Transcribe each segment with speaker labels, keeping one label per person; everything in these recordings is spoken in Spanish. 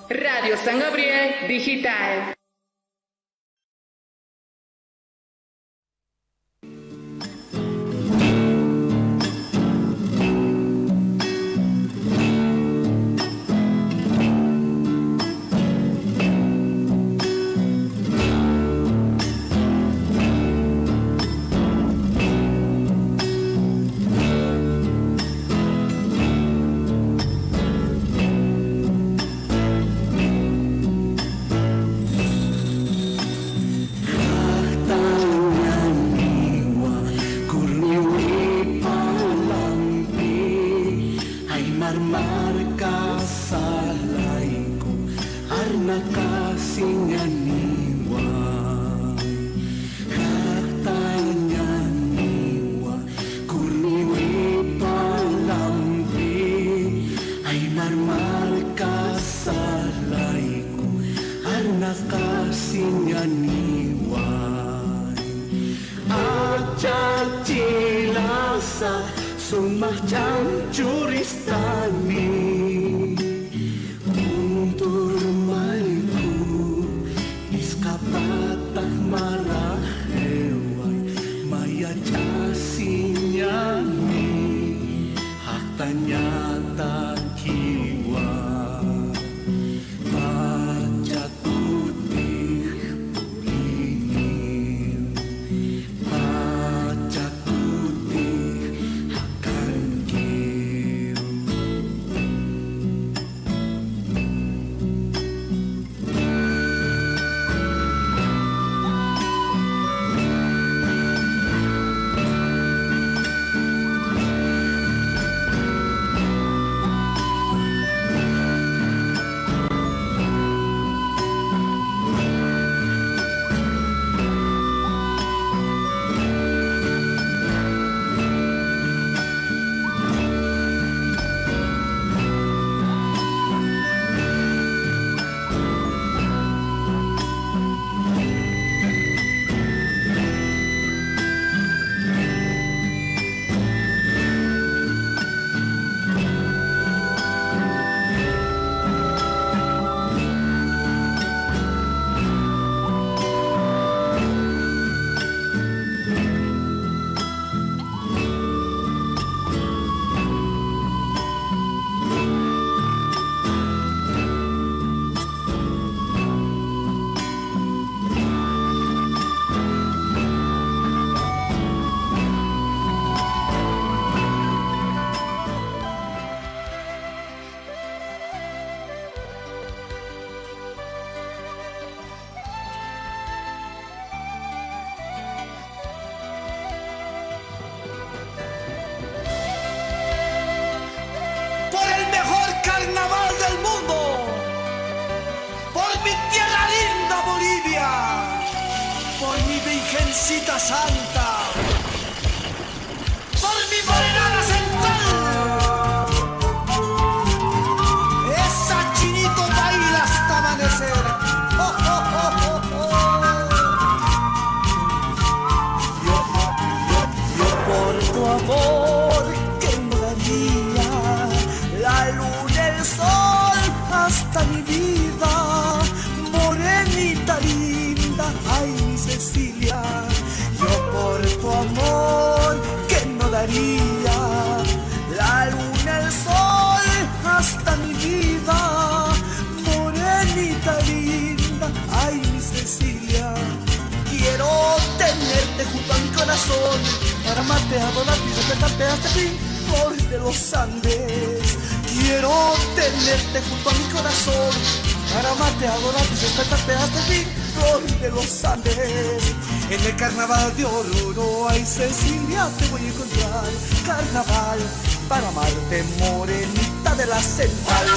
Speaker 1: Radio San Gabriel Digital.
Speaker 2: Virgencita Santa, por mi morenada central, esa chinito baila hasta amanecer. Oh, oh, oh, oh, oh. Yo por tu amor que no daría la luna, el sol, hasta mi vida, morenita linda, ay mi Cecilia. Yo por tu amor que no daría la luna, el sol, hasta mi vida, morenita linda, ay mi Cecilia. Quiero tenerte junto a mi corazón para amarte, adorarte y respetarte hasta el fin, flor de los Andes. Quiero tenerte junto a mi corazón para amarte, adorarte y respetarte hasta el fin, flor de los Andes. En el carnaval de Oruro, ay Cecilia, te voy a encontrar. Carnaval para amarte, morenita de la central. Lo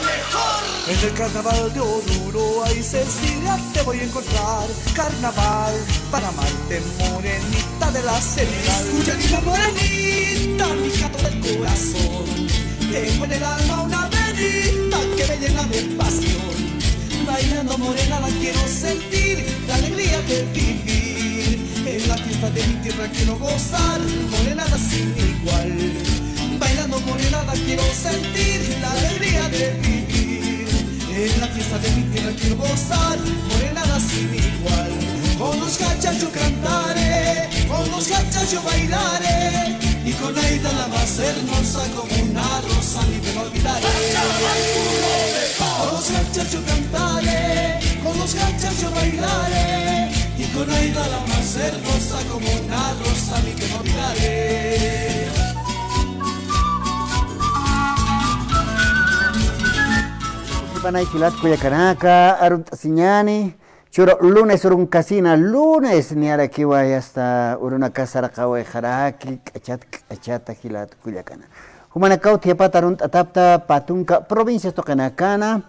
Speaker 2: mejor. En el carnaval de Oruro, ay Cecilia, te voy a encontrar. Carnaval para amarte, morenita de la central. Escucha, linda morenita, mi gato del corazón. Tengo en el alma una venita que me llena de pasión. Bailando morena la quiero sentir, la alegría de vivir. En la fiesta de mi tierra quiero gozar, morenada sin igual. Bailando morena la quiero sentir, la alegría de vivir. En la fiesta de mi tierra quiero gozar, morenada sin igual. Con los gachas yo cantaré, con los gachas yo bailaré, y con Aida la más hermosa como una rosa ni te lo olvidaré. Con los gachas yo cantaré, con los gachas yo bailaré, y con Aida la más hermosa como una rosa ni te lo olvidaré.
Speaker 3: Panay Chilat Cuyacanaka, Arun Tasiñani, Churo lunes urun casina, lunes ni arakiwa hasta uruna casara kawe jaraki, achata Chilat Cuyacana. Humanacau tiapata arun atapta patunca, provincia tocanacana,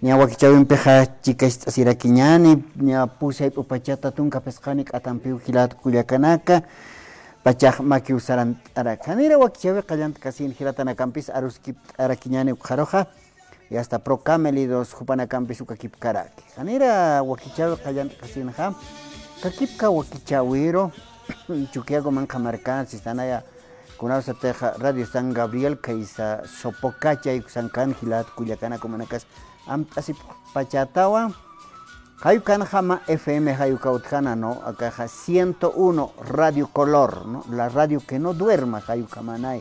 Speaker 3: ni awakichawin peja chicas siraquiñani, ni apuse upachata tunca pescanic atampiu Chilat Cuyacanaka. Pachaj maki usaran aracanira wakichawe callant casin Chilatanacampis aruskip araquiñani ujaroja. Y hasta procamelidos Jupanacampis ukakip karaki. Janira wakichawe callant casinja, kakipka wakichawiro, chuquiago manca marcan, si están allá con esa teja Radio San Gabriel, que isa sopocacha y Sancan Chilat Cuyacana Comanacas, así pachatawa, Hayucan Jama FM Hayucautjana, no, acá 101 Radio Color, ¿no? La radio que no duerma, Hayucamanay.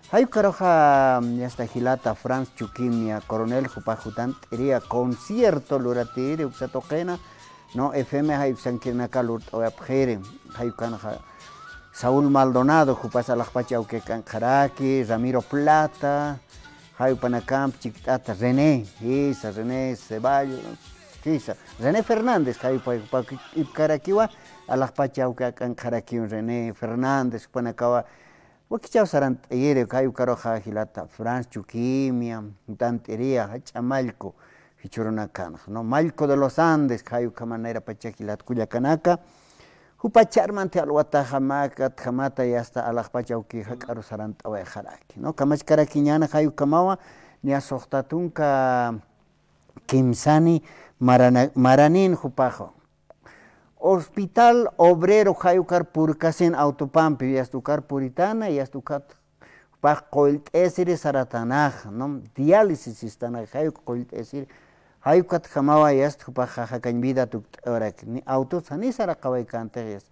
Speaker 3: Hayucaroja hasta Gilata, Franz Chuquimia, Coronel Jupajutant, iría concierto Luratiri, Uxatoquena, no, FM Hayuxanquinaca Lut Oapjere, Hayucanja, Saúl Maldonado, Jupas Alajpacha Uquecanjaraki, Ramiro Plata, Hayupanacamp, Chictata, René, Isa, René Ceballos, Isa, René Fernández, Hayupanacaraquiwa, Alajpacha Uquecanjaraki, René Fernández, Jupanacaba. Wakichao sarant yere kayu karoja Gilata, Franz Chuquimia, Tantería, Hachamalco, Hichurunacan, no Malco de los Andes, kayu kamanera pachaquilat Cuyacanaca, Hupacharmante alwata jamaca, jamata y hasta alajpachauki hakaro sarant awejaraki, no Kamachkaraquiñana kayu kamawa, ni asohtatunca Kimsani Maranin Jupajo. Hospital Obrero Hayucar Purcasen Autopampi y Astucar Puritana y Astucar Pacolt Esir Saratanaj, ¿no? Diálisis están ahí, Hayucolt Esir, Hayucat Jamawa y Astupaja Hakanbida Tuktorak, ni autos, ni Sarakaway Canteres.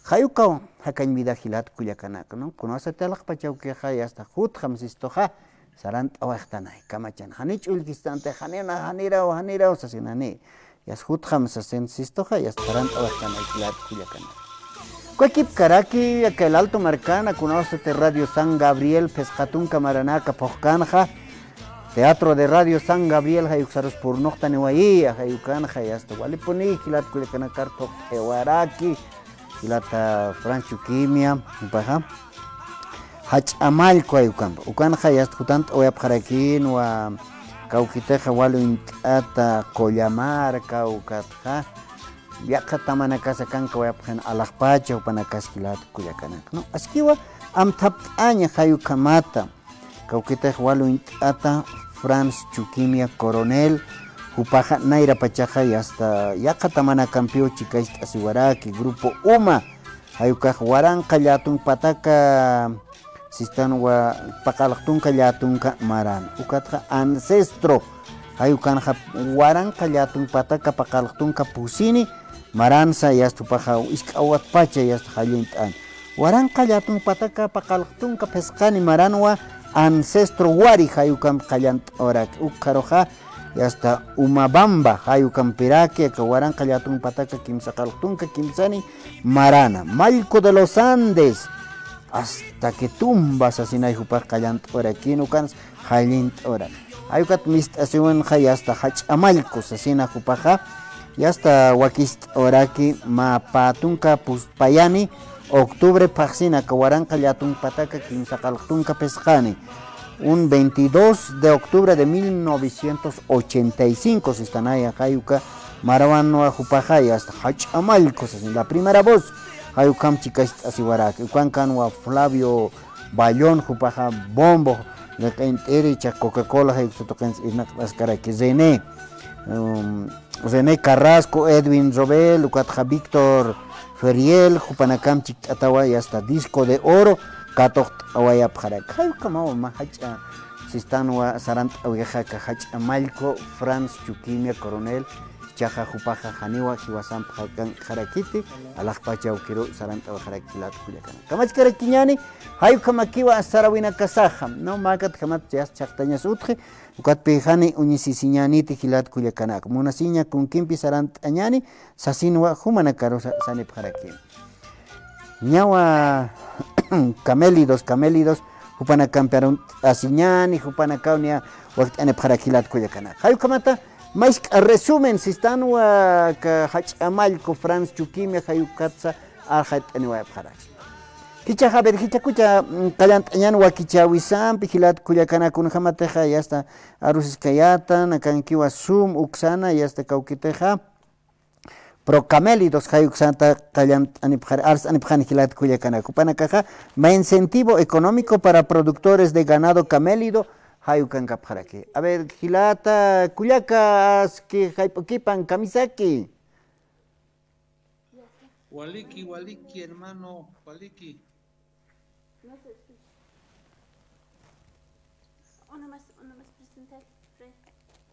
Speaker 3: Hayucao Hakanbida Gilat Cuyacanac, ¿no? Conoce Telak Pachauqueja y hasta Hutham Sistoja, Sarant Awachtanay, Kamachan, Hanich Ulkistante, Hanena, Hanira o Hanira o Sasinani. Yas Hutham Sasen Sistoja y Astarant Awachtanay Gilat Cuyacanac. Cuequip Karaki, aquel Alto Marcana, conoce Radio San Gabriel, Pescatun Camaranaca, Pojcanja, Teatro de Radio San Gabriel, Hayuxaros por Noctanewaía, Hayucanja, y hasta Waliponi, Gilat Cuyacanacar, Toquewaraki, Gilata Franz Chuquimia, Upaja, Hachamalco, Hayucampa, Ucanja, y hasta Jutant Oyapjaraquín, o Cauquiteja, Waluintata, Collamar, Caucatja. Viaja tamana casa canca voy a poner a las pachas o panacas Gilat Cuyacanac, ¿no? Así va amtap aña hayu kamata, cauquete Waluintata, Franz Chuquimia, Coronel, Jupaja Naira Pachaja y hasta Yaca tamana campio chicais asiwaraki, Grupo Uma, hayucaj Waran Callatun Pataka, Sistanwa Pacalactun Callatunca Maran, Ucatja Ancestro, hayucanja Waran Callatun Pataka Pacalactunca Pusini, Maranza y hasta paja iskawat pacha y hasta halintan. Waran kallatun pataka pakaltun ka pescani maranwa ancestro wari hayukam kallant orak ukaroja y hasta umabamba hayukam pirake ka waran kallatun pataka kimsakaltun ka kimsani marana. Malco de los Andes hasta que tumbas asinay hupar kallant orakino kans halint orak. Hayukat mist asiwan hay hasta hachamalco asina hupaja. Y hasta Wakist Oraki Mapatunca Puspayani, octubre Paxina, Kawaranca Yatun Pataka, Kimsakaltunca Pescani. Un 22 de octubre de 1985, si están ahí, Hayuka, Marawano Jupajay, hasta Hachamalco, la primera voz, Hayukam Chicas Asiwaraki, Ucancanwa Flavio Bayón, Jupaja Bombo, la Ericha, Coca-Cola, Hayuxotokens, Isnakaraki, Zene. René Carrasco, Edwin Robel, Lucatja Víctor Feriel, Jupanacam Chicatawa y hasta Disco de Oro, Katok Awayapjarak. Hayukamao Mahacha, Sistanwa Sarant Aujajaka Hach Amalco, Franz Chukimia Coronel, Chaja Jupaja Janiwa, Hiwasam Harakiti, Alajpacha Ukiru, Sarant Aujarakilat Kuliakana. Kamachkara Kiñani, Hayu Kamakiwa Sarawina Kasaja, no Magat Kamat Jas Chaktañas Utri, Ukat Pejani Unisisiñaniti Hilat Kuliakanak, Munasiña con Kimpi Sarant Añani, Sasinwa Humanakaro Sanip Harakim. Ñawa camélidos, Jupana campearon Asiñani, Jupana Kaunia, Waktanep Harakilat Kuyakana. Hayu Kamata, mais resumen, si están Hach Amalco, Franz Chukimia, Hayu Katza, Arhat Aniwa Harax. Kicha Haber, Kicha Kucha, Kalant Añan, Wakicha Wisam, Pijilat Kuyakana, Kunhamateja, y hasta Arusis Kayatan, Akankiwa Sum, Uxana, y hasta Kaukiteja. Procamélidos, Hayuk Santa, Kalant Ars Anipjanikilat Kuyakana, Kupanakaja, ma incentivo económico para productores de ganado camélido, Hayukan Kapharaki. A ver, Gilata, Kuyakas, que Haipokipan, Kamisaki.
Speaker 4: Waliki, hermano, Waliki.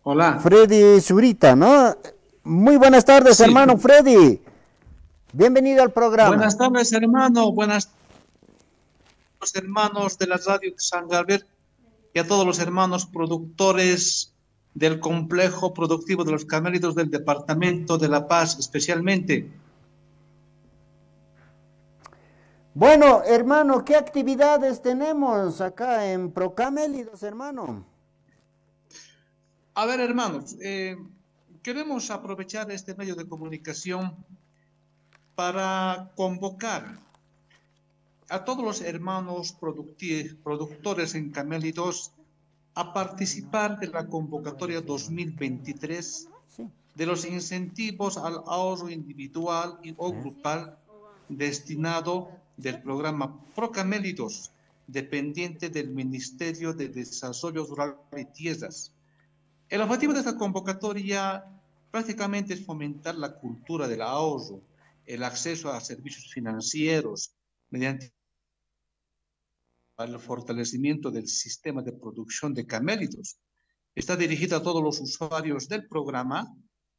Speaker 4: Hola.
Speaker 3: Freddy Zurita, ¿no? Muy buenas tardes, sí, hermano Freddy. Bienvenido al programa.
Speaker 4: Buenas tardes, hermano. Buenas tardes, los hermanos de la radio San Gabriel y a todos los hermanos productores del complejo productivo de los camélidos del Departamento de La Paz, especialmente.
Speaker 3: Bueno, hermano, ¿qué actividades tenemos acá en Procamélidos, hermano?
Speaker 4: A ver, hermanos, queremos aprovechar este medio de comunicación para convocar a todos los hermanos productores en camélidos a participar de la convocatoria 2023 de los incentivos al ahorro individual o grupal destinado del programa Procamélidos, dependiente del Ministerio de Desarrollo Rural y Tierras. El objetivo de esta convocatoria prácticamente es fomentar la cultura del ahorro, el acceso a servicios financieros, mediante el fortalecimiento del sistema de producción de camélidos. Está dirigida a todos los usuarios del programa,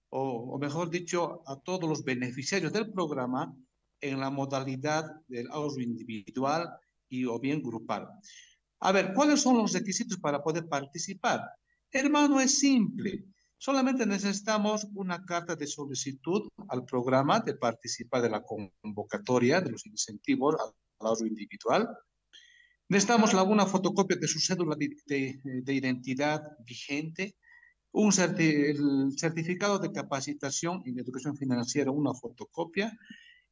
Speaker 4: o mejor dicho, a todos los beneficiarios del programa en la modalidad del ahorro individual y o bien grupal. A ver, ¿cuáles son los requisitos para poder participar? Hermano, es simple. Solamente necesitamos una carta de solicitud al programa de participar de la convocatoria de los incentivos al ahorro individual. Necesitamos una fotocopia de su cédula de identidad vigente, el certificado de capacitación en educación financiera, una fotocopia,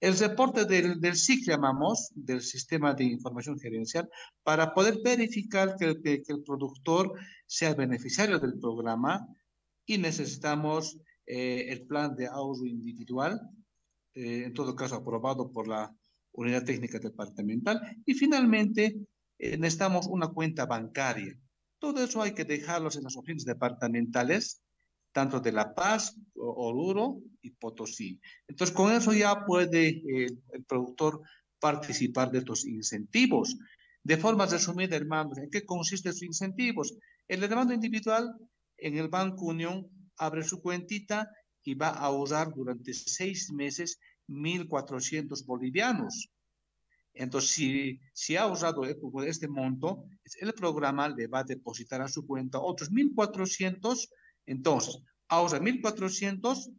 Speaker 4: el reporte del SIC, llamamos, del Sistema de Información Gerencial, para poder verificar que el productor sea beneficiario del programa, y necesitamos el plan de ahorro individual, en todo caso aprobado por la Unidad Técnica Departamental, y finalmente necesitamos una cuenta bancaria. Todo eso hay que dejarlos en las oficinas departamentales, tanto de La Paz, Oruro y Potosí. Entonces, con eso ya puede el productor participar de estos incentivos. De forma resumida, hermanos, ¿en qué consisten sus incentivos? El de demanda individual, en el Banco Unión, abre su cuentita y va a ahorrar durante 6 meses 1.400 bolivianos. Entonces, si ha ahorrado este monto, el programa le va a depositar a su cuenta otros 1.400. Entonces, ahorra 1.400,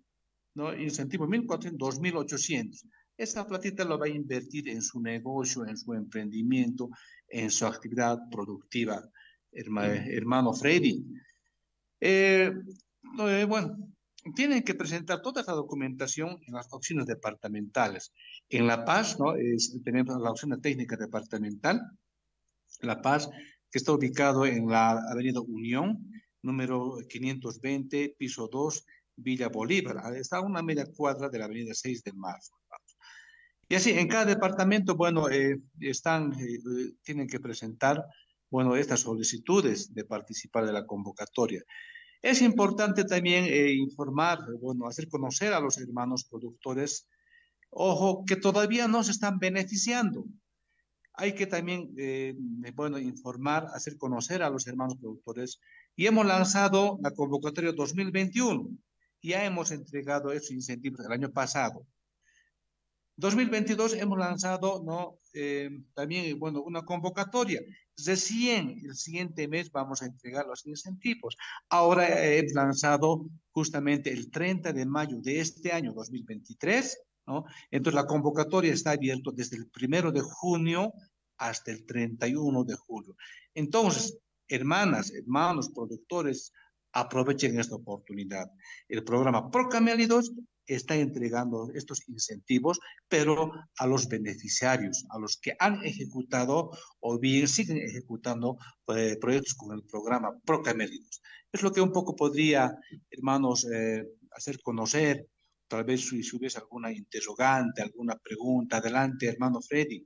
Speaker 4: ¿no? Incentivo 1.400, 2.800. Esa platita lo va a invertir en su negocio, en su emprendimiento, en su actividad productiva, hermano Freddy. Bueno, tienen que presentar toda esta documentación en las oficinas departamentales. En La Paz, ¿no? Tenemos la oficina técnica departamental, La Paz, que está ubicado en la Avenida Unión, número 520, piso 2, Villa Bolívar. Está a una media cuadra de la Avenida 6 de Marzo. Y así, en cada departamento, bueno, tienen que presentar, bueno, estas solicitudes de participar de la convocatoria. Es importante también informar, bueno, hacer conocer a los hermanos productores, ojo, que todavía no se están beneficiando. hay que también, bueno, informar, hacer conocer a los hermanos productores. Y hemos lanzado la convocatoria 2021. Ya hemos entregado esos incentivos el año pasado. 2022 hemos lanzado, ¿no? También, bueno, una convocatoria. Recién el siguiente mes vamos a entregar los incentivos. Ahora hemos lanzado justamente el 30 de mayo de este año 2023, ¿no? Entonces la convocatoria está abierta desde el 1 de junio hasta el 31 de julio. Entonces, hermanas, hermanos, productores, aprovechen esta oportunidad. El programa Procamélidos está entregando estos incentivos, pero a los beneficiarios, a los que han ejecutado o bien siguen ejecutando proyectos con el programa Procamélidos. Es lo que un poco podría, hermanos, hacer conocer. Tal vez si hubiese alguna interrogante, alguna pregunta. Adelante, hermano Freddy.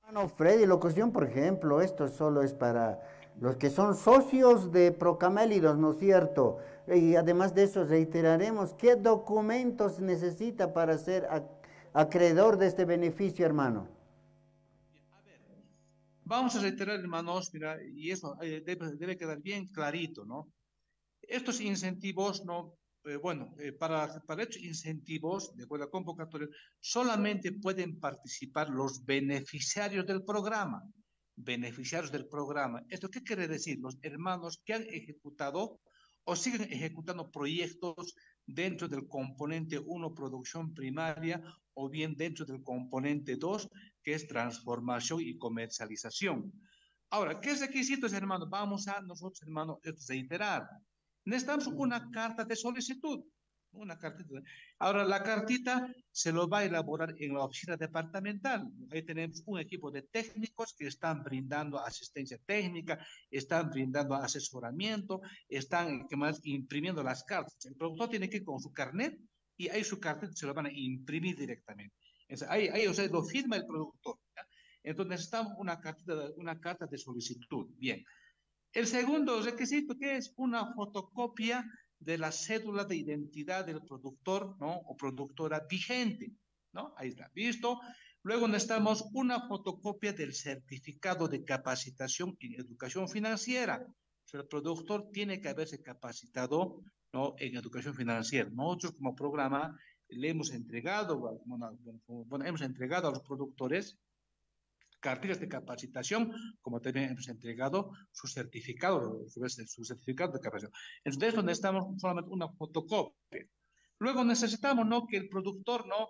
Speaker 3: Hermano Freddy, la cuestión, por ejemplo, esto solo es para los que son socios de Procamélidos, ¿no es cierto? Y además de eso, reiteraremos, ¿qué documentos necesita para ser acreedor de este beneficio, hermano?
Speaker 4: A ver, vamos a reiterar, hermanos, mira, y eso debe quedar bien clarito, ¿no? Estos incentivos, no, bueno, para estos incentivos, de acuerdo a la convocatoria, solamente pueden participar los beneficiarios del programa. Beneficiarios del programa. ¿Esto qué quiere decir? Los hermanos que han ejecutado o siguen ejecutando proyectos dentro del componente 1, producción primaria, o bien dentro del componente 2, que es transformación y comercialización. Ahora, ¿qué requisitos, hermano? Vamos a nosotros, hermano, reiterar. Necesitamos una carta de solicitud. Una cartita. Ahora, la cartita se lo va a elaborar en la oficina departamental. Ahí tenemos un equipo de técnicos que están brindando asistencia técnica, están brindando asesoramiento, están, ¿qué más?, imprimiendo las cartas. El productor tiene que ir con su carnet y ahí su carnet se lo van a imprimir directamente. Entonces, ahí o sea, lo firma el productor. ¿Ya? Entonces necesitamos una carta de solicitud. Bien. El segundo requisito, que es una fotocopia de la cédula de identidad del productor, ¿no? O productora vigente, ¿no? Ahí está, listo. Luego necesitamos una fotocopia del certificado de capacitación en educación financiera. O sea, el productor tiene que haberse capacitado, ¿no?, en educación financiera. Nosotros como programa le hemos entregado, bueno, hemos entregado a los productores cartillas de capacitación, como también hemos entregado su certificado de capacitación. Entonces, de eso necesitamos solamente una fotocopia. Luego necesitamos, ¿no?, que el productor, ¿no?,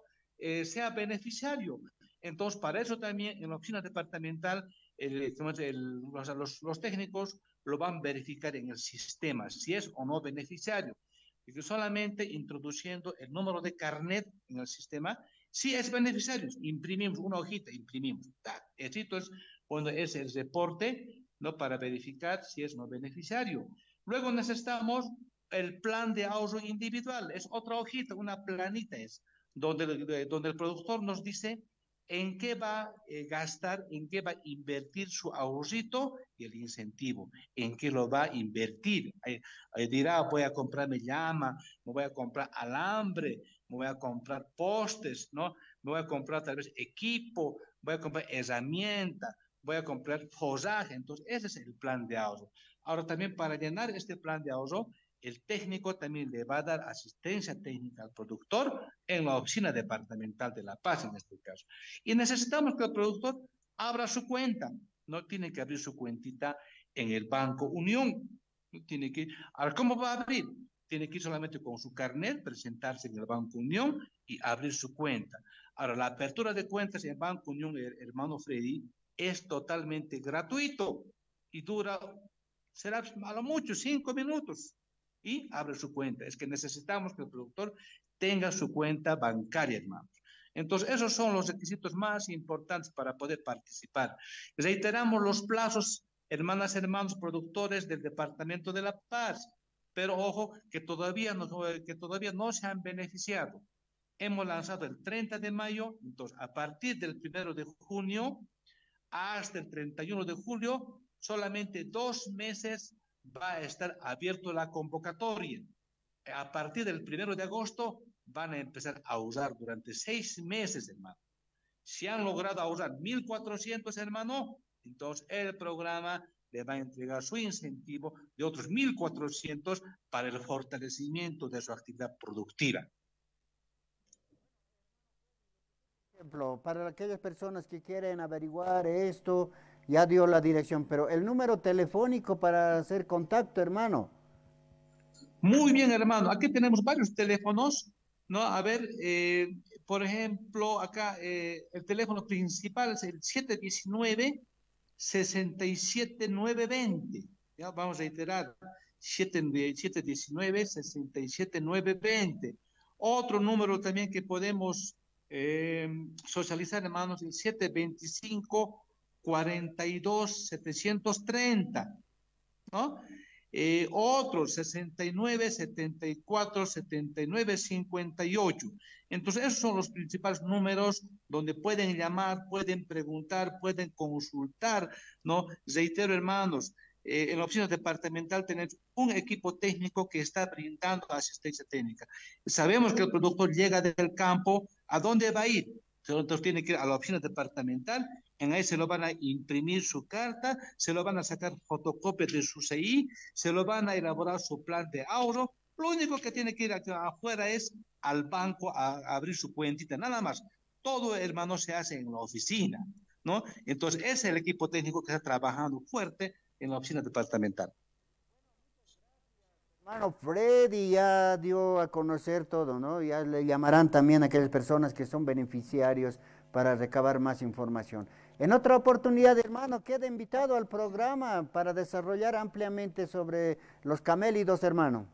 Speaker 4: sea beneficiario. Entonces, para eso también en la oficina departamental, o sea, los técnicos lo van a verificar en el sistema, si es o no beneficiario. Y que solamente introduciendo el número de carnet en el sistema, si es beneficiario, imprimimos una hojita, imprimimos. Esto es cuando es el reporte, ¿no?, para verificar si es no beneficiario. Luego necesitamos el plan de ahorro individual, es otra hojita, una planita es, donde el productor nos dice en qué va a gastar, en qué va a invertir su ahorrito y el incentivo, en qué lo va a invertir. Dirá, voy a comprarme llama, me voy a comprar alambre, me voy a comprar postes, ¿no? Me voy a comprar tal vez equipo, voy a comprar herramienta, voy a comprar forraje. Entonces, ese es el plan de ahorro. Ahora, también para llenar este plan de ahorro, el técnico también le va a dar asistencia técnica al productor en la oficina departamental de La Paz, en este caso. Y necesitamos que el productor abra su cuenta. No tiene que abrir su cuentita en el Banco Unión. Tiene que, ahora, ¿cómo va a abrir? Tiene que ir solamente con su carnet, presentarse en el Banco Unión y abrir su cuenta. Ahora, la apertura de cuentas en Banco Unión, hermano Freddy, es totalmente gratuito y dura, será a lo mucho 5 minutos y abre su cuenta. Es que necesitamos que el productor tenga su cuenta bancaria, hermanos. Entonces, esos son los requisitos más importantes para poder participar. Reiteramos los plazos, hermanas, hermanos productores del Departamento de La Paz, pero ojo, que todavía no se han beneficiado. Hemos lanzado el 30 de mayo, entonces a partir del 1 de junio hasta el 31 de julio, solamente 2 meses va a estar abierto la convocatoria. A partir del 1 de agosto van a empezar a usar durante 6 meses, hermano. Si han logrado ahorrar 1.400, hermano, entonces el programa le va a entregar su incentivo de otros 1.400 para el fortalecimiento de su actividad productiva.
Speaker 3: Ejemplo, para aquellas personas que quieren averiguar esto, ya dio la dirección, pero el número telefónico para hacer contacto, hermano.
Speaker 4: Muy bien, hermano. Aquí tenemos varios teléfonos, ¿no? A ver, por ejemplo, acá el teléfono principal es el 719-67920. Ya vamos a reiterar, 719-67920. Otro número también que podemos socializar, hermanos, el 725-42-730, ¿no? Otro 69-74-79-58. Entonces, esos son los principales números donde pueden llamar, pueden preguntar, pueden consultar, ¿no? Reitero, hermanos, en la oficina departamental tenemos un equipo técnico que está brindando asistencia técnica. Sabemos que el productor llega del campo, ¿a dónde va a ir? Entonces tiene que ir a la oficina departamental, en ahí se lo van a imprimir su carta, se lo van a sacar fotocopia de su CI, se lo van a elaborar su plan de ahorro. Lo único que tiene que ir afuera es al banco a abrir su cuentita, nada más. Todo, hermano, se hace en la oficina, ¿no? Entonces, ese es el equipo técnico que está trabajando fuerte en la oficina departamental.
Speaker 3: Hermano, Freddy ya dio a conocer todo, ¿no? Ya le llamarán también a aquellas personas que son beneficiarios para recabar más información. En otra oportunidad, hermano, queda invitado al programa para desarrollar ampliamente sobre los camélidos, hermano.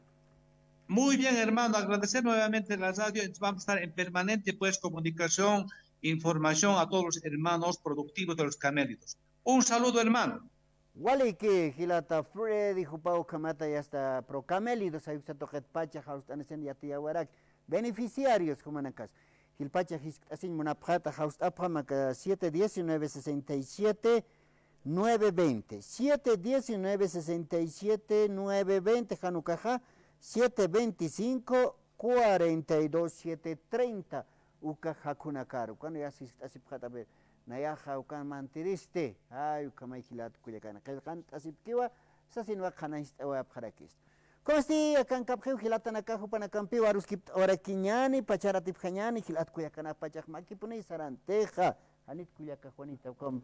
Speaker 4: Muy bien, hermano, agradecer nuevamente la radio. Vamos a estar en permanente, pues, comunicación, información a todos los hermanos productivos de los camélidos. Un saludo, hermano.
Speaker 3: Wali que Gilata Freddy Jupao Kamata ya está pro camélidos ahí está toquet pacha haustan sen ya tia warak beneficiarios humanacas Gilpacha así monapjata haust apamaka 719-67-920 719-67-920 Hanukaja 725-42-730 Uka Hakunakaru cuando ya así pjata ver Nayaja ukan mantiriste, ay ukamay kilat kuyakana. Kalkan asip kiwa sa sinwa kana istawa parakis. Kosti akan kapkheu kilatan akahu panakampi warus kip ora kinyani pacharatip khanyani kilat kuyakana pachak makipuni saranteja. Anit kuyaka Juanita kom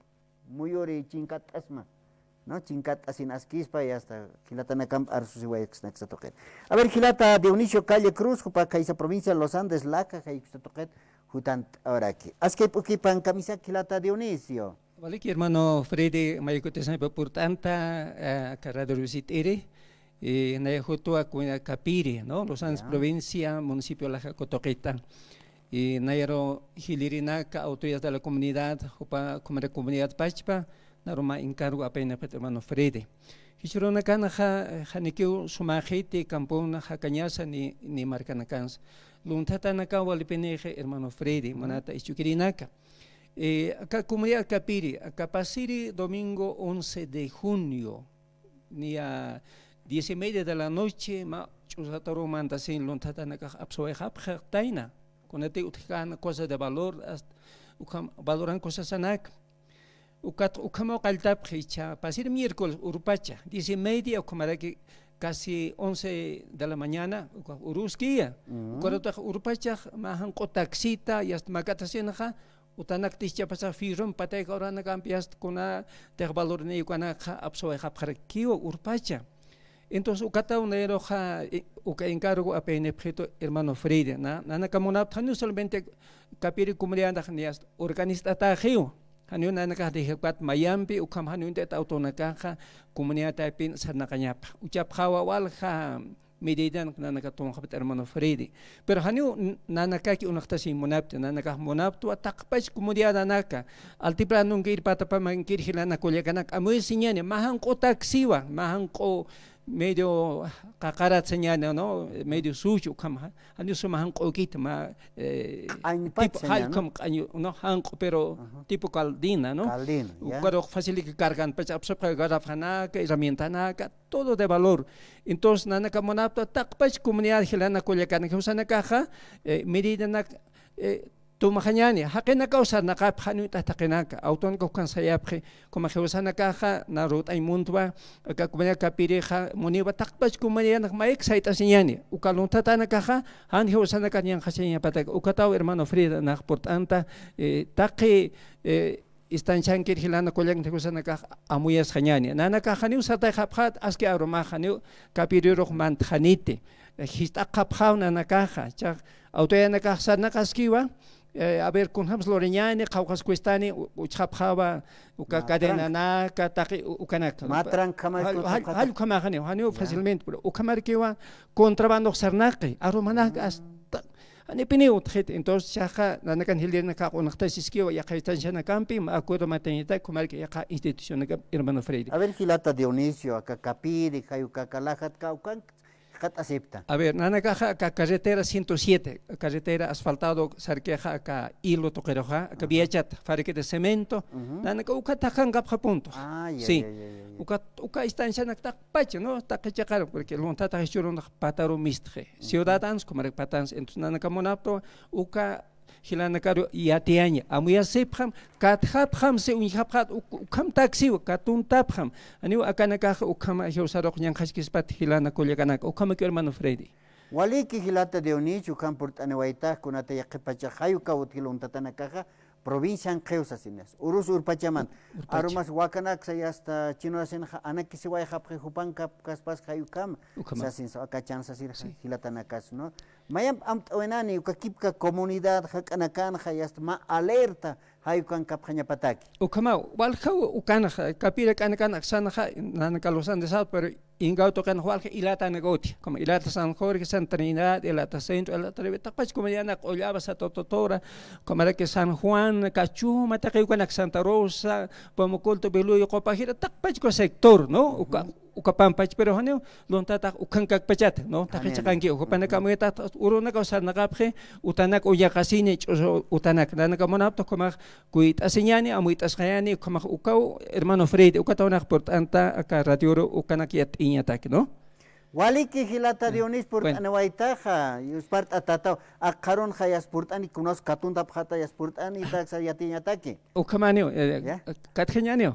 Speaker 3: muyori chinkat asma. No chinkat asin askispa y hasta kilatan akam arsusiwax naxatoket. A ver kilata Dionisio Calle Cruz jupa kaisa provincia de Los Andes Laca kaixatoket. Hutant ahora aquí. Aske ukipan camisa kilata Dionisio.
Speaker 5: Vale que hermano Freddy mayukote sabe por tanta carrera de visitere na joto a Capiri, ¿no? Los Andes provincia, municipio La Cotoqueta. Y Nayaro Gilirinaca, autoridades de la comunidad, como la comunidad Pachpa, Naroma encargo apenas hermano Freddy. Hichurona canaja, Hanikeu, Sumajete, Campona, Jacañasa, ni Marcanacans. Luntata naka walipeneje hermano Freddy, manata ichukirinaka. Acá comunidad Capiri, acá pasiri domingo 11 de junio, ni a 10:30 de la noche, ma chusataro manda sin luntata naka absoehap taina. Con este utkan cosas de valor, valoran cosas anak. Ukamo kaltap hicha, pasir miércoles urpacha, 10:30 ukamaraki casi 11 de la mañana, uruskia. Cuando urpachak mahan kotaksita y hasta makatasinha, utanak tischa pasa firon patay korana campias kuna ter valor ni kuna absoe hapharkio urpacha. Entonces ukata unero ha uka encargo a PNP hermano Freddy, na kamunap tanu solamente kapiri comunidad nias organista tajio. Hanun na nakahdihipat mayampi ukam hanun te autonakaha comunidad tapin sa nakanyapa. Uchap hawawal ha medidan na nakatungkapit hermano Freddy. Pero hanun na nakaki unaktasi munapto na nakahmunapto at takpach comunidad naka. Altipla nung kir patapa mangkir hilana kulyakanak amoy sinyane mahang ko taksiwa, mahang ko medio kakarat señana, ¿no? Medio sucio, como han sumahan kokit ma tipo halcom no hanco pero tipo caldina, ¿no?
Speaker 3: Caldina,
Speaker 5: cuando facilita cargan pues absorbe garrafana, herramienta naca, todo de valor. Entonces nana kamonapto takpach comunidad hilana kuliakan que usan caja medida nak tumahañani, hakenaka usar nakap hanuita takenaka, auton kokan sayapre, como que usana caja, narut ay mundwa, kakumania kapireja, moniba takpach kumania maek saita señani, ukalunta na caja, han usana kanyan hasenya patak, ukatao hermano Frida, nach portanta, take, istan chankir hilana kolyang tegusana ka amuyas khanyani nana ka khaniu sata khaphat aski aroma khaniu kapiriro mant khanite hista khaphaw nana ka kha cha autoyana ka sana kaskiwa a ver con hams loreñani khawkas cuestani uchaphawa uka cadena na ka taqi ukanak
Speaker 3: matran kama
Speaker 5: hal kama khaniu haniu fácilmente ukamar kiwa contrabando sarnaqi aromana Ani piniut hit entonces chaja nana kan hilderna ka onakta siskiwa ya kaitan shana campi ma acuerdo matenita kumar que ya institución ka hermano Freire.
Speaker 3: A ver Gilata Dionisio acá capiri kayuka kalajat kaukan kat acepta.
Speaker 5: A ver nana ka carretera 107 carretera asfaltado sarqueja ka hilo toqueroja ka biachat fabrique de cemento nana ka ukatakan gap puntos. Sí. Uka instancia nak tak pacha no tak chakar porque lonta tak churun pataro mistre ciudadanos como patans entonces nana ka monapto uka hilana karu yatianya amuya sepkham kathapkham se unhapkhat ukam taxi katun tapkham aniu akana ka ukam hiosarok nyang khashkispat hilana kolyakanak ukam ke hermano Freire
Speaker 3: waliki Gilata Dionisio ukam portanewaita kunata yaqipacha hayuka utkilunta tanakaja provincia en Keusasinas, Urus Urpachaman, Aromas Wakanak, hasta Chino Senja, Anakisiway Hapre Hupanka, Caspas Hayukam, Sasin Akachan Sasir Hilatanakas, ¿no? Mayam Amt Oenani, Ukakipka comunidad, Hakanakan, Hayast Ma alerta, Hayukan Kaphaña Pataki.
Speaker 5: Ukama, Walhau Ukana, Kapira Kanakan, Sanaha, Nanakalosan de South, pero Ingauto kan Hualke Ilata Negoti, como Ilata San Jorge, San Trinidad, Ilata Centro, Ilata Tapach, como Yana Olaba Satotora, como era que San Juan, Cachuma, Taquehuanac Santa Rosa, Pomoculto Beluyo, Copajira, Tapach sector, ¿no? Ukapampach, pero Haneo, Lontata, Ukankak Pachat, ¿no? Tachakanki, Ukapanacameta, Urunaka Sarnagapre, Utanak Uyakasine, Utanak, Nanakamonapto, como Kuit Asignani, Amuitas Hayani, como Ukau, hermano Freire, Ukatanak Portanta, acá Radio Ukanakiat Iñatak, ¿no?
Speaker 3: Waliki Gilata Dionis portanewaitaja, Yuspart Atatao, Akaron Hayaspurtani, Kunos Katunda Pata Yaspurtani, Taxa Yatiñataki.
Speaker 5: Ukamanio, Katgeñanio.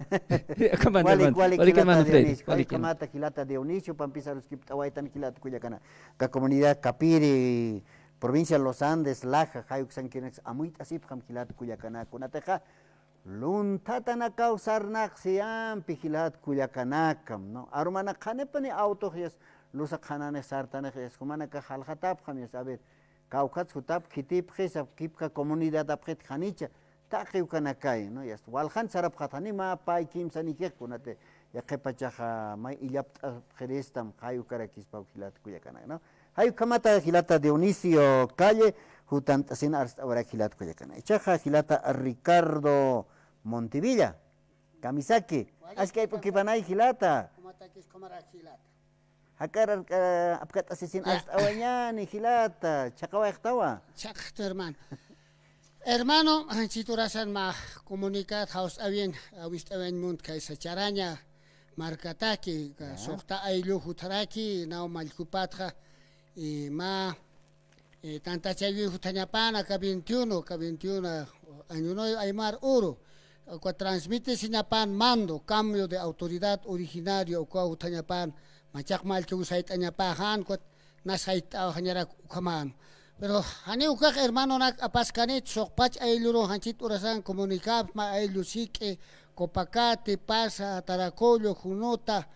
Speaker 3: Walik Kamata Gilata Dionisio, Pampisaros Kiptawaitan Gilat Kuyakana, la comunidad Capiri, provincia de Los Andes, Laja, Hayuk Sankinex, Amuit Asipham Gilat Kuyakana, Kunateja. Luntatana causarnak siam pihilat kuyakanakam, no? Arumana kanepani auto hias lusa kanane sartane hias kumana ka halhatap khamis abet kaukat sutap kitip his kipka comunidad apret khanicha taqiu kanakai, no? Yas walhan sarap khatani ma pai kim sanikek kunate yakepacha mai ilap kherestam kayu karakis paukilat kuyakana, no? Hayu kamata Gilata Dionisio calle Jutanta sin ahora Gilat Kuyakana. Chaja Gilata Ricardo Montivilla, Kamisaki. Es que hay porque van ahí Gilata. Hakar apkat asesin hasta awanyani Gilata. Chakawa estawa.
Speaker 6: Chakta hermano. Hermano, siturasan ma comunicat haus awien awist awien mund kaisa charaña markataki sokta ailu hutaraki nao malkupatra y ma tanta chavi hutanyapana ka 21 año no aymar oro que transmite sinapan mando cambio de autoridad originario ko hutanyapán machak mal que usait anyapahan ko nasait hanyara kaman pero hani ukak hermano nak apaskanit sokpach ailuro hanchit urasan comunicar ma ailusike Copacate pasa Taracollo Junota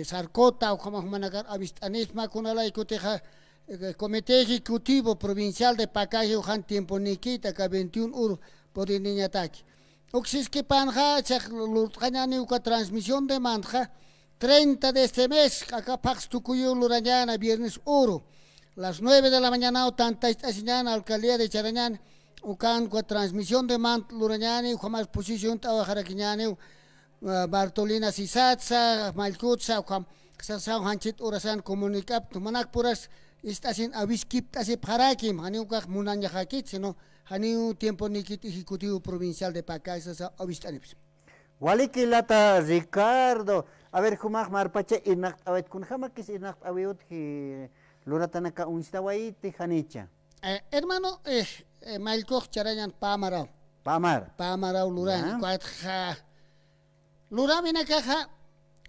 Speaker 6: Sarcota o como managar avistanisma con la icoteja Comité Ejecutivo Provincial de Pacay Ujan Tiempo Nikita ka 21 ur por niña ataque. Oxis que panja chak lurtanyani uka transmisión de manja 30 de este mes acá pax tucuyo luranyana viernes oro las 9 de la mañana o tanta estacionana alcaldía de Charañán ukan con transmisión de mant luranyani ukamas posición tawajarakiñani Bartolina Sisatsa Malkutsa ukam sasau hanchit urasan komunikap tumanak puras estasin awiskip tasi parakim hani ukak munanya hakit sino hani tiempo nikit ejecutivo provincial de Pacay sasa awistanip.
Speaker 3: Waliki lata Ricardo, a ver kumag marpache inak awet kun hamakis inak awet ki lunatanaka unstawait hanicha.
Speaker 6: Hermano, Malkoch charayan pamarao. Pamarao luran. Luran viene caja.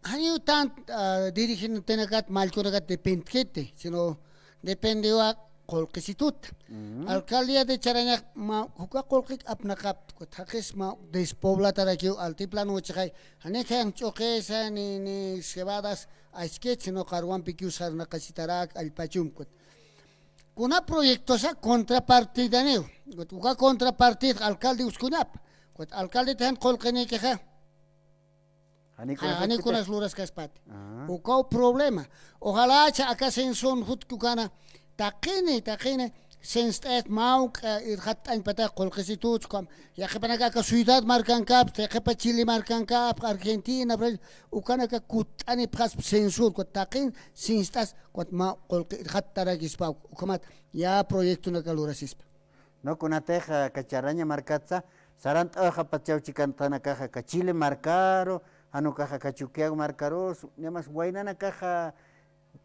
Speaker 6: Hani tan dirigen tenagat malkonagat dependete, sino depende wa kolkisitut. Alcaldía de Charaña ma huka kolkik apnakap ko takis ma despobla tarakio altiplano chai. Hani kan chokesa ni cebadas aisket sino karwan pikiusar na kasitarak alpachum ko. Kuna proyectosa contrapartida neo. Huka contrapartida alcalde uskunap. Ko alcalde tan kolkene keja. Hani kunas luras kaspat. Ukau problema. Ojalá acá se son hut kukana takine senstat mauk irhat an pata kolkesitut kom ya khapana ka ciudad marcan cap te khapa Chile marcan cap Argentina ukana ka kutani pras sensur ko takin sinstas ko ma kolke irhat taragis pau ukamat ya proyecto na kalurasispa.
Speaker 3: No kunateja kacharaña marcatza sarant aja pachauchikan tanakaja ka Chile marcaro anu caja cachuqueag marcaros, llamas guainana caja,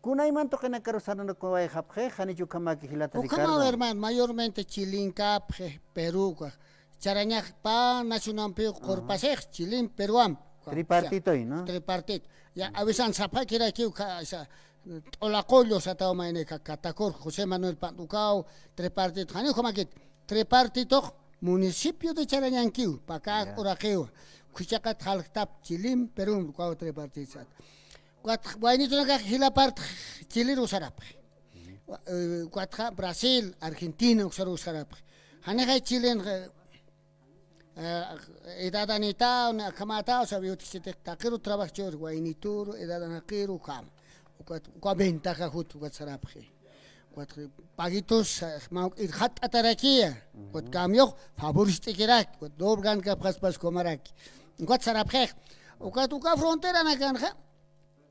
Speaker 3: kunay manto que na carosana no kuay japje, hani chukamaki hilata Ricardo.
Speaker 6: Como hermano, mayormente Chilín, Capje, Perú, charaña pa nacional pe corpasej, Chilín, Peruam.
Speaker 3: Tripartito y no.
Speaker 6: Tripartito. Ya avisan zapa que era aquí esa ola collo sa tao maine catacor José Manuel Panducao, tripartito. Hani como que tripartito municipio de Charañanquiu, paca oraqueo. Kuchakat halktap Chilim Perum kau tripartisat. Kuat waini tu nak hila part Chile usarap. Kuat Brasil, Argentina usarap. Hane Chilen edad anita na kamata sabi utisite takiru trabajo waini tur edad anakiru kam. Kuat ventaja hut kuat sarap. Kuat pagitos mau irhat atarakia. Kuat kamyo favoriste kerak. Kuat dobgan ka pas komarak. Kuat sarap khek. Uka frontera na kanja.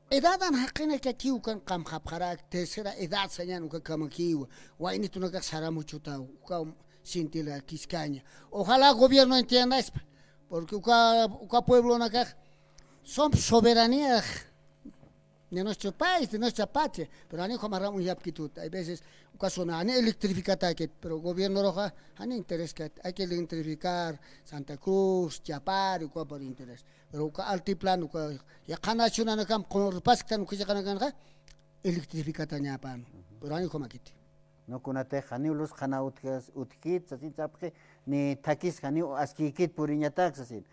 Speaker 6: Edadan hakina ka kiu kan kam khapkharak tercera edad sanyan uka kamakiu. Waini tu nak saramu chuta uka sintila Quiscaña. Ojalá el gobierno entienda esto, porque uka pueblo na ka son soberanía de nuestro país, de nuestra patria, pero ani como ramo y aptitud. Hay veces uka zona ani electrificata que, pero el gobierno roja ani interés que hay que electrificar Santa Cruz, Chapar, uka por interés. Pero uka altiplano uka ya kana chuna na kam con paskan uka ya kana electrificata nya pan. Pero ani como aquí.
Speaker 3: No kunate hani ulus khana utkit sasin sapke ni takis hani askikit puriñatak sasin.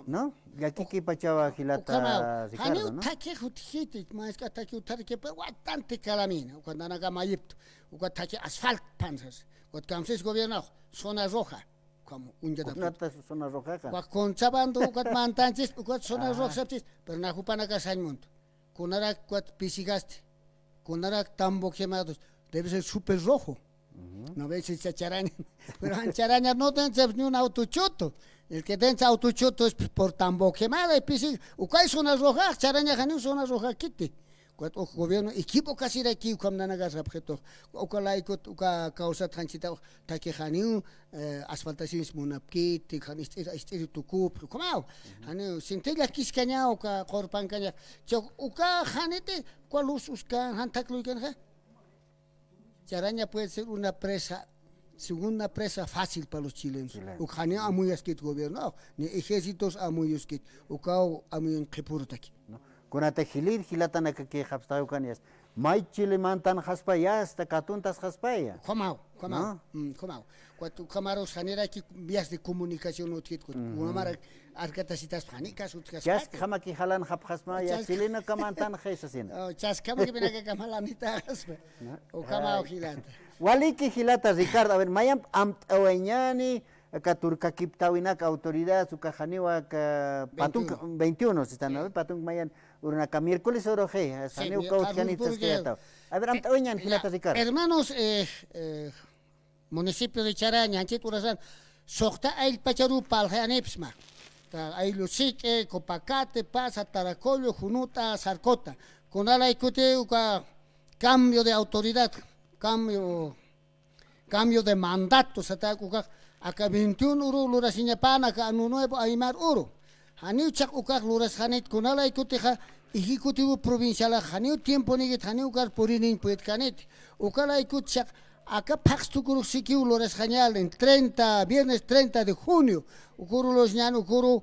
Speaker 3: No? Yakiki pachawa hilata Ricardo, ¿no?
Speaker 6: Hani takis utkit mas ka takis utarke pero bastante calamina cuando naga mayipto. Uka takis asfalt pansas. Cuando camses gobierno zona roja como un día
Speaker 3: de zona roja.
Speaker 6: Cuando conchabando uka mantanches uka zona roja saptis pero na jupana ka sañmonto. Kunara cuat pisigaste. Kunara tambo quemados. Debe ser súper rojo. No ves esa charaña. Pero en charaña no tienes ni un autochoto. El que tiene autochoto es por tambo quemada. Y pisi, uka zona roja, charaña jani zona roja kiti. Cuando gobierno equipo casi de aquí como nanagas objeto. Uka laikot uka causa transita taki jani asfaltaciones munapkiti jani estiri tukup. Como jani sintela Quiscaña uka corpancaña. Uka jani te cuál uska hantakluikan ja. Charaña puede ser una presa, segunda presa fácil para los chilenos. Ucani a muy esquit gobierno, ni ejércitos a muy esquit. Ucao a muy enquepurtaki.
Speaker 3: Kunate hilir hilatana que hapsta ukanias. Mai Chile mantan haspaya hasta katuntas haspaya.
Speaker 6: Comao. Cuando camaros genera aquí vías de comunicación utkit. Una mara arcatasitas panicas utkas.
Speaker 3: Chas kama ki halan hapkhasma ya chilena kamantan khaisasin.
Speaker 6: Chas kama que viene que kamalanita haspa. O kamao hilata.
Speaker 3: Waliki hilata Ricardo, a ver, mayam aweñani katurka kiptawinak autoridad su kajaniwa ka patung 21 si están, ¿no? Patung mayan urunaka miércoles oroje, saniu kautkanitsas kayata. A ver, aweñan hilata Ricardo.
Speaker 6: Hermanos, municipio de Charaña, Anchit Urasan, Sokta el Pacharu Paljanepsma. Ahí Lucique, Copacate, Pasa, Taracollo, Junuta, Sarcota. Con ala icute cambio de autoridad, cambio de mandato, acá 21 uru luras iñapana, acá anu nuevo aymar uru. Haniu chak ukak luras hanit, con ala icute ejecutivo provincial, haniu tiempo nigit, haniu gar purinin puet canit. Ukala ikut chak acá Paxtucuru Sikiu Lores Genial en viernes 30 de junio, ocurre los ñan, ocurre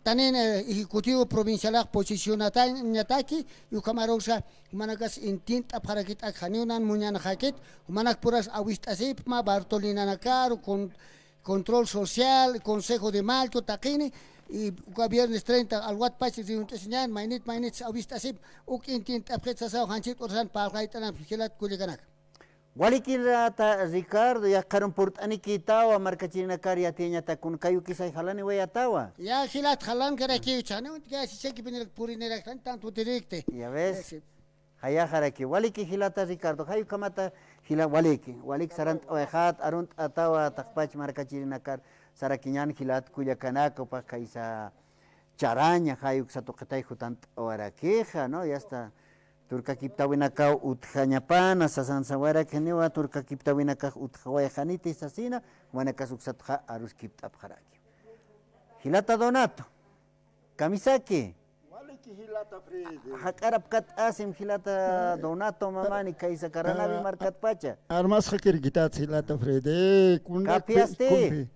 Speaker 6: también ejecutivo provincial posición ñataki, y camarosa, managas intenta para que tajaniunan muñana jaquet, manak puras avistasipma, Bartolina Nakar, con control social, consejo de Malto, taquini, y viernes 30 al wat pases de un teseñan, mainit avistasip, uk intenta apretsasa hanchit orsan para gaitanan fikilat kuliganak.
Speaker 3: Walikirata Ricardo ya karon portani kitawa marka china karya tinya ta kun kayu kisay halani we atawa.
Speaker 6: Ya hilat halan kara kiu chana und ya si seki pinir purinera tanto directe.
Speaker 3: Ya ves. Haya haraki waliki hilata Ricardo hayu kamata hila walik sarant oehat arunt atawa takpach marka china kar sarakinyan hilat kuya kanaka pa kaisa charaña hayu satu ketay hutant orakeja no ya está. Turka kiptawinaka utjañapana sasansawara kenewa turka kiptawinaka utjawayjaniti sasina wanaka suksatja arus kiptapjaraki. Hilata Donato. Kamisaki.
Speaker 7: Waliki hilata Fredi.
Speaker 3: Hakarap kat asim hilata Donato mamani kaisa karanabi markat pacha.
Speaker 7: Armas hakir gitat hilata Fredi.
Speaker 3: Kapiaste.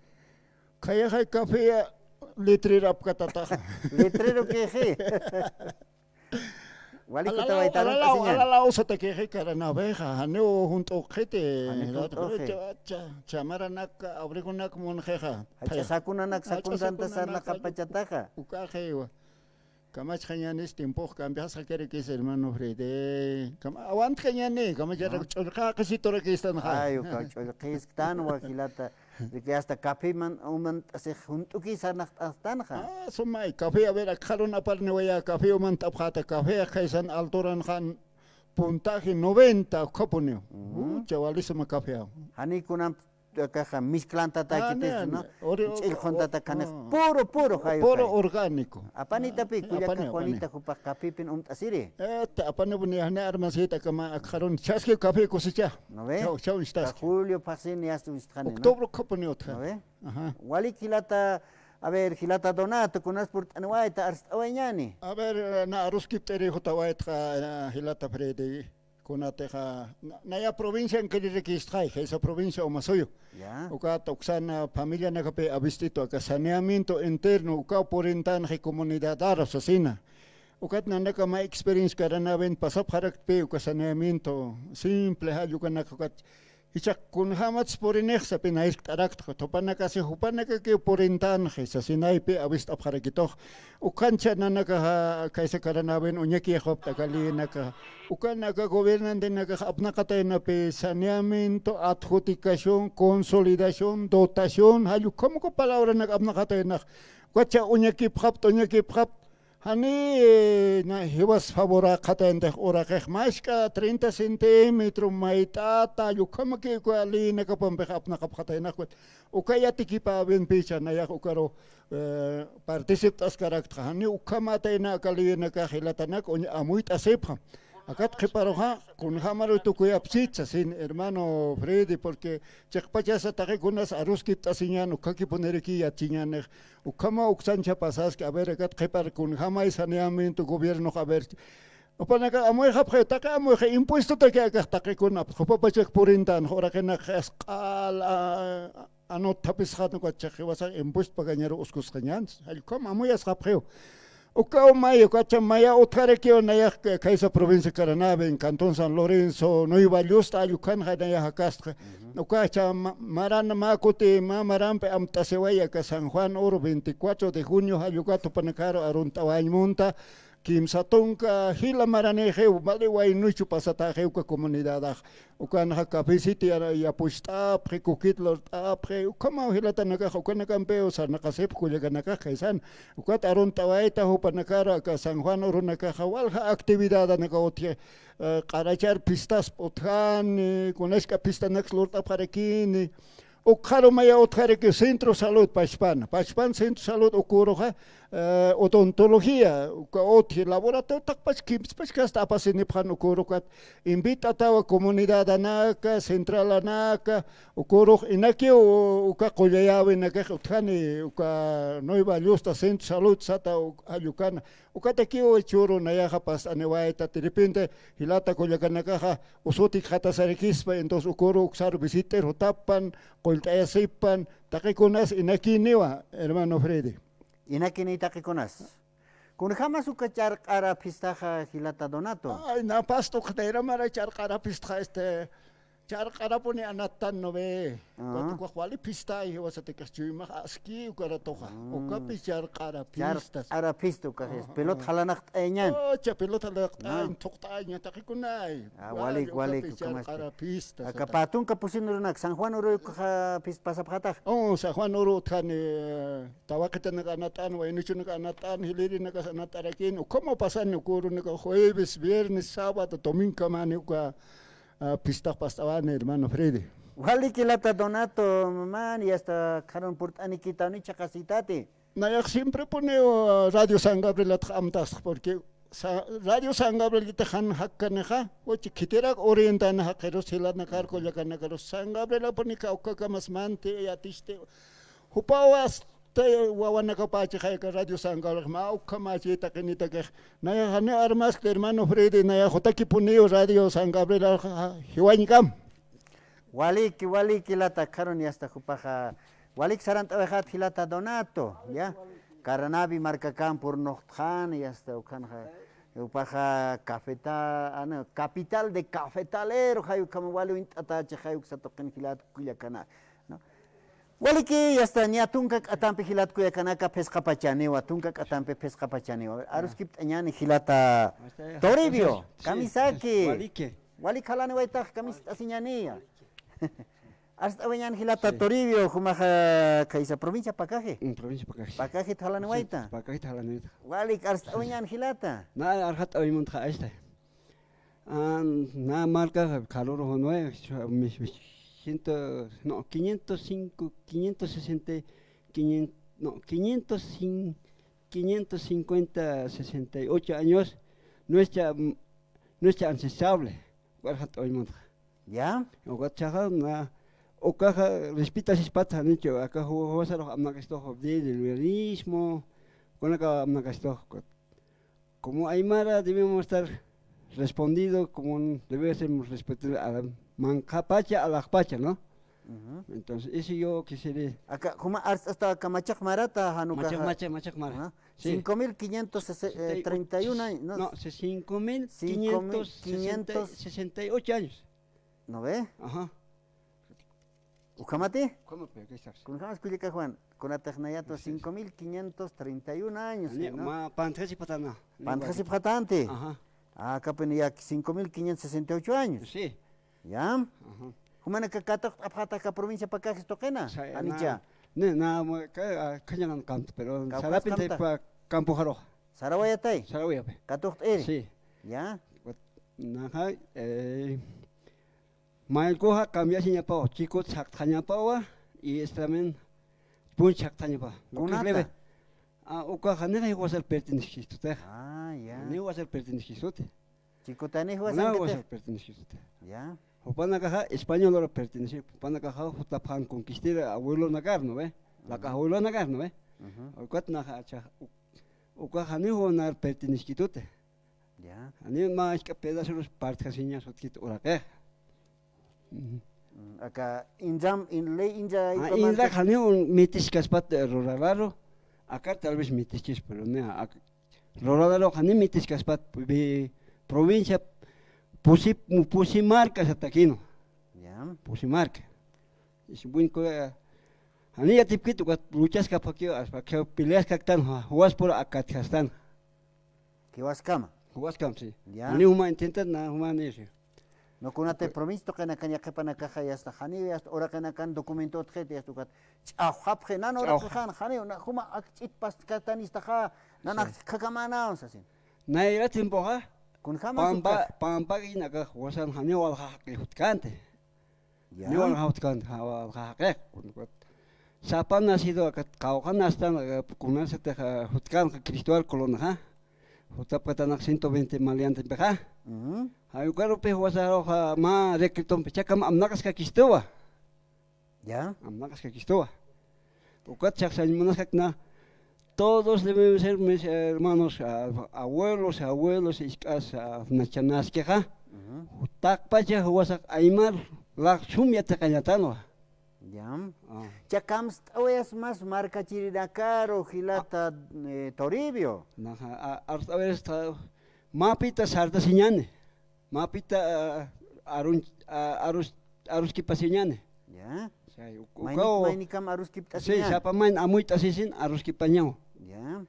Speaker 7: Kaya hay kafe litrerap katata.
Speaker 3: Litrero que
Speaker 7: Alalau sa takehe karana beja haneo junto kete chamara nak abrigo nak monjeja
Speaker 3: sakuna nak sakunda sarna kapachataja
Speaker 7: ukaje kamach khayanis tiempo cambias hakere que es hermano Frede awant khayane kamach chulqa qisitora que están
Speaker 3: ayo chulqis tan wakilata de que hasta café man se junto que sarna astanja
Speaker 7: sumai café a ver akharuna parne waya café man tapkhata café khaysan altoran khan puntaje 90 kopunio chawalisma café
Speaker 3: hani kunam caja misclanta taquites no el jonta cane puro hayo
Speaker 7: puro orgánico
Speaker 3: apanita pi cuya cajuanita jupa capipin asiri
Speaker 7: apane bunia armasita kama akharon chaske café cosecha
Speaker 3: no ve
Speaker 7: chau estás
Speaker 3: julio pasin ya tu istane
Speaker 7: octubre copunio
Speaker 3: no ve
Speaker 7: ajá
Speaker 3: wali kilata a ver hilata Donato kunas por anwaita arstawañani
Speaker 7: a ver na aruskipteri hotawaita hilata Fredi kunateja naya provincia en que registra esa provincia o masoyo uka toxana familia nakape avistito ka saneamiento interno uka porintan he comunidad asesina ukat nanaka ma experience karana ven pasap harakpe uka saneamiento simple ha yuka nakakat ichak kun hamats porinech sa pinais tarakt topana kasi hupana ke porintan he sa sinaipe avist apharakito ukancha nanaka kaisa karana ven unyaki hop takali naka ukanaka gobernante naka apna katena pe saneamiento adjudicación consolidación dotación hayu como ko palabra naka apna katena kwacha unyaki phap hani na hibas favora katende ora keh maska 30 centímetros maitata yu como que ali naka pombe apna katena kwat ukayati kipa ben picha na ya ukaro participas karakter hani ukamata na kali naka hilatanak amuit asepha akat keparoja con hamaro tu kuyapsitsa sin hermano Fredi porque chakpachasa tage kunas aruskip tasiñan ukaki poneriki yachiñanej ukama uksancha pasas que a ver akat kepar con hamai saneamiento gobierno a ver opanaka amoy japre taka amoy impuesto take akatake kun apopachak purintan hora kena khasqal anot tapishat ko chakhiwasa impuesto pagañero uskus kanyans al kom amoy asqapreo Ukao Mayo, Cachamaya, Otarekio, Nayak, Kaisa provincia Caranabe, en Cantón San Lorenzo, no iba Lusta, Ayucan, Hanaya Castra, Ucacha, Marana Macote, Mamarampe, Amtasewaya, San Juan, Oro, 24 de junio, Ayucato Panacaro, Aruntaway Monta, Kim Satonka, Hila Maraneje, Maleway, Nuchu Pasataje, comunidad, Ucan Hakapicity, Yapusta, Precukit, Lord Apre, Ukama Hilatanaka, Ukana Campeo, Sanakasep, Kuyaganaka, Kaisan, Ucat Aruntawaita, Hupanakara, San Juan, Orunaka, Walha, actividad, Anagotia, Karachar Pistas, Pothan, Kuneska Pistanax, Lord Aparekin, O caro maya otra que centro salud Pachpan centro salud ocurre odontología o laboratorio takpas kips hasta pasini pan ocurre invita a comunidad anaka central anaka ocurre inaki o ka koyawe inaki utani uka nueva justa centro salud sata ayukana ukata kio choro naya pas anewaita de repente hilata koyakanaka usoti khata sarekispa entonces ocurre uksar visiter hotapan koltaya sipan takikonas inaki niwa hermano Freddy.
Speaker 3: Inaki ni takikonas. Kun jamás ukachar cara pistaja hilata Donato.
Speaker 7: Ay, na pasto kadaira mara char cara pistaja char cara pone anatan no ve. Cuando kuali pista y vas a te cachuy más aski ukara toja. Uka pichar cara pistas.
Speaker 3: Cara pisto kajes. Pelot halanak enyan.
Speaker 7: Oh, cha pelot halanak en tokta nya takikunai.
Speaker 3: Walik
Speaker 7: pichar cara pistas.
Speaker 3: Akapatun kapusin runak San Juan oro pasaphatak.
Speaker 7: Oh, San Juan oro tani tawakita nakanatan wa inuchu nakanatan hiliri nakanatarakin. ¿Cómo pasan ukuro nika jueves, viernes, sábado, domingo mani uka pista pastaban hermano Freddy.
Speaker 3: Wali kilata Donato man y hasta karon purtani kitani chakasitate.
Speaker 7: Nayak siempre pone Radio San Gabriel at amtas porque Radio San Gabriel kita han hakkaneha o chikiterak orientan hakeros hilat nakar ko yakan nakaros San Gabriel pone ka ukka masmante yatiste hupawas te wawana ka pache ka Radio San Gabriel ma ukka ma chita kenita ke naya hane armas hermano Freddy naya hotaki pone Radio San Gabriel hiwanikam.
Speaker 3: Wali kilata karon y hasta hupaja walik sarant abehat hilata Donato ya karanabi marca campur nochthan y hasta ukanja upaja cafeta capital de cafetalero hayu kama wali intata hayu satoken hilat kuyakana no wali ki hasta niatunka atampe hilat kuyakana ka pesca pachanewa tunka atampe pesca pachanewa aruskip anyani hilata Toribio kamisaki wali kalane waita kamis asinyania hasta mañana hilata Toribio humaja kaisa provincia Pacaje.
Speaker 8: Provincia Pacaje.
Speaker 3: Pacaje Talanuaita.
Speaker 8: Pacaje Talanuaita.
Speaker 3: Walik hasta mañana hilata.
Speaker 8: Na arhat avimun tha este. Na marca calor honue 505 560 550 68 años nuestra ancestral. Arhat avimun.
Speaker 3: ¿Ya?
Speaker 8: Na Ocaja respita sis patas nicho acá juega los amnacasto del liberalismo con acá amnacasto como aymara debemos estar respondido como debe ser respetar a la mancapacha a la pacha, ¿no? Entonces eso yo quisiera
Speaker 3: acá como hasta Camachak Marata Hanuka
Speaker 8: Machak Mara
Speaker 3: 5531 años
Speaker 8: no 5568 años.
Speaker 3: ¿No ve?
Speaker 8: Ajá.
Speaker 3: ¿Ucamate?
Speaker 8: ¿Cómo qué estás?
Speaker 3: Con jamás culica Juan, con Atagnayato 5531 años, ¿no?
Speaker 8: Ma pantresi patana.
Speaker 3: Pantresi patante.
Speaker 8: Ajá.
Speaker 3: Acá ponía 5568 años.
Speaker 8: Sí.
Speaker 3: ¿Ya?
Speaker 8: Ajá.
Speaker 3: ¿Cómo que Cato apata ka provincia Pacaje toquena? Anicha.
Speaker 8: Na kañanan canto, pero sarapinte pa campo jaro.
Speaker 3: Sarawayatay.
Speaker 8: Sarawayapé.
Speaker 3: Cato eri.
Speaker 8: Sí.
Speaker 3: ¿Ya?
Speaker 8: Naja Mailcoja cambia sin pao, chicos chactaña paua y también pun chactaña pa.
Speaker 3: Unata.
Speaker 8: Uka hanera igual ser pertenecido.
Speaker 3: Ya.
Speaker 8: Ni igual ser pertenecido.
Speaker 3: Chico tani igual
Speaker 8: ser pertenecido.
Speaker 3: Ya.
Speaker 8: Opana caja español lo pertenece. Opana caja justa pan conquistar abuelo nagar, ¿no ve? La caja abuelo nagar, ¿no ve? Uka naja cha. Uka hanero nar pertenecido.
Speaker 3: Ya.
Speaker 8: Ani más que pedazos partes señas o kit ora que.
Speaker 3: Acá injam in ley inja
Speaker 8: inja haneo mitis kaspat roralaro acá tal vez mitis pero no roralaro haneo mitis kaspat provincia pusi marcas hasta aquí no
Speaker 3: ya
Speaker 8: pusi marca es buen que haneo tipito que luchas capakio hasta que peleas cactan jugas por acá están
Speaker 3: que vas cama
Speaker 8: sí
Speaker 3: ya
Speaker 8: ni uma intenta na uma necio.
Speaker 3: No kunate promisto que na kanya kapana kaha ya hasta hani ya ora kana kan documento otjete ya tukat ahap khenan ora khan hani na kuma akchit pas katani staha nana kakamana onsasin
Speaker 8: na ira tiempo ha
Speaker 3: kun kama
Speaker 8: pampa ina ka wasan hani wal ha ke hutkante Niwan hautkan hawak Sapan nacido acá kaukan hasta kunasa te hutkan Cristóbal Colón ha. Hutapatanak 120 maleantes peja. Hayu karo pe wasaro ma rekriton pechakam amnakas ka Cristóbal.
Speaker 3: Ya.
Speaker 8: Amnakas ka Cristóbal. Ukat chaksan monasakna todos deben ser mis hermanos, abuelos, iskas, nachanas queja. Tak pacha wasak aymar, la sumia te cañatano.
Speaker 3: Ya. Chakams tawes más marca chiridakaro hilata Toribio.
Speaker 8: Naja, hasta ver esta mapita sarta siñane. Mapita arus kipasiñane.
Speaker 3: Ya.
Speaker 8: Maini
Speaker 3: kam arus kipasiñane.
Speaker 8: Sí, siapa main amuit asisin arus kipañao.
Speaker 3: Ya.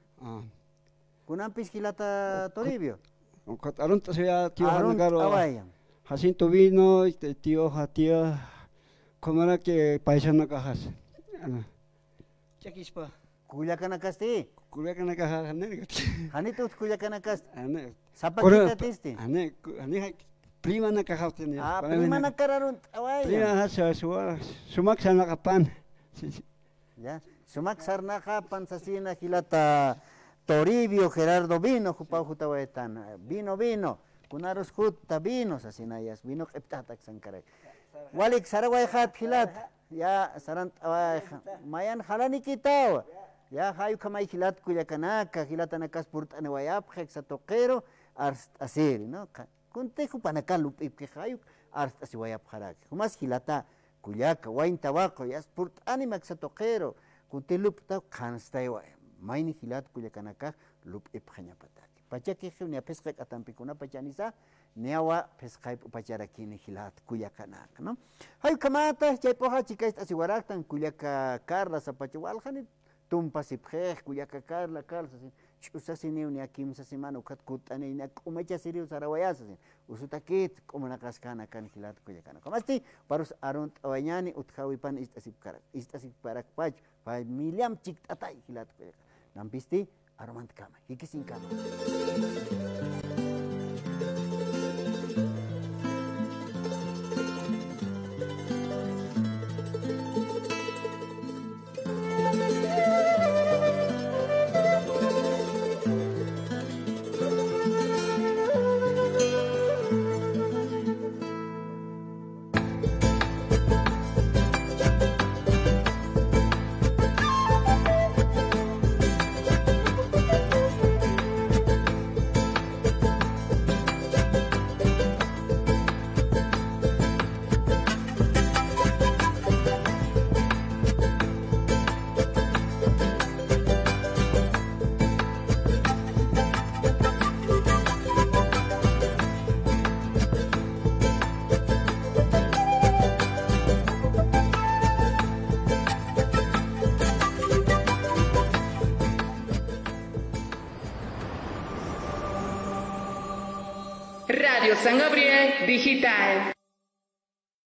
Speaker 3: Kunampis hilata Toribio.
Speaker 8: Kat arun tasya tío Hanagaro.
Speaker 3: Awayam.
Speaker 8: Jacinto vino, tío Jatia, como era que paisano cajas. Chakispa.
Speaker 3: Kuyakanakasti.
Speaker 8: Kuyakanakajas, ane.
Speaker 3: Hanitut kuyakanakasti.
Speaker 8: Ane.
Speaker 3: Sapakita tisti.
Speaker 8: Ane prima na cajas tenía.
Speaker 3: Prima na kararun awayam.
Speaker 8: Prima sumak sana kapan.
Speaker 3: Ya. Sumak sarna kapan sasina hilata Toribio Gerardo vino jupau jutawetan. Vino. Kunaros juta vinos asinayas vino qiptatak sankaray walik saraway khat hilat ya sarant mayan halani kitaw ya hayu kamay hilat kuyakanaka hilatanakas purtane wayap sa toqero arst asiri no kuntejo panakal lupip que hayu arst asiwayap harak humas hilata kuyaka wain tabako yas purtane maksa toqero kuntilupta khanstay way mayni hilat kuyakanaka lupip khanyapatak Pachaki ni peskai atampikuna pachanisa neawa peskai upacara kini hilat kuyakanak no hay kamata chay poha chikais asiwaraktan kuyaka Carla sapachwal khani tumpasipje kuyaka Carla usasini ni akim sasimano kat kutani ni kumecha siriu sarawayas usutakit komunakaskana kan hilat kuyakana kamasti parus arunt awanyani uthawipan istasip parak pach miliam chiktatay hilat kuyaka nampisti Aromant kama, hikisin kama.
Speaker 1: Radio San Gabriel Digital.